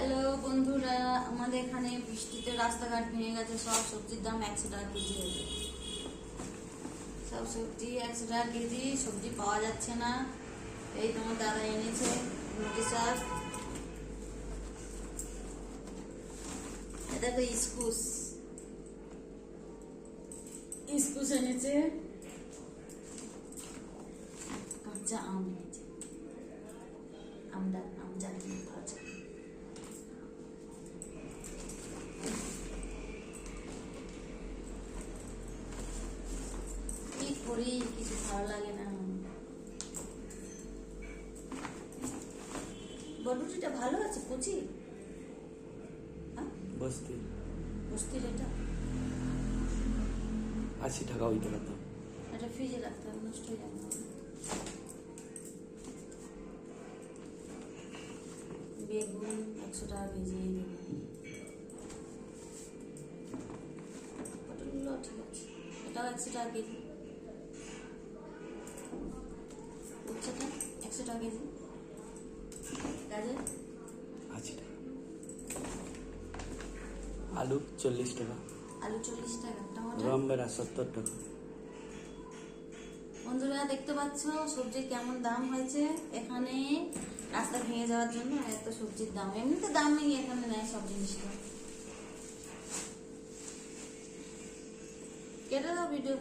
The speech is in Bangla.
হ্যালো বন্ধুরা, আমাদের এখানে বৃষ্টিতে রাস্তাঘাট ভেঙে গেছে। সব সবজির দাম 100 টাকা কেজি হয়েছে। সব সবজি 100 টাকা কেজি, সবজি পাওয়া যাচ্ছে না। এই তোমার দাদা এনেছে নোটি শাক, এটা তো ইস্কুস ইস্কুস এনেছে, কাঁচা আম এনেছে, আম জানি ভাজা। কি করি, কিছু ভালো লাগে না। বটবটিটা ভালো আছে, কচি। বস্তির এটা 80 টাকা হইতে পারত। এটা ফ্রিজে রাখতে হবে, নষ্ট হয়ে যাবে না। বেগুন 100 টাকা কেজি। পটলগুলো ঠিক আছে, এটাও 100 টাকা কেজি। উচ্ছেটা 100 টাকা কেজি। গাজর 80 টাকা। আলু 40 টাকা। আলু 40 টাকা। টমেটো রম্বেরা 70 টাকা। বন্ধুরা দেখতে পাচ্ছ সবজির কেমন দাম হয়েছে এখানে। রাস্তা ভেঙে যাওয়ার জন্য এত সবজির দাম, এমনিতে দাম নেই এখানে, নেয় সব জিনিসটা। কেটে দাও ভিডিও।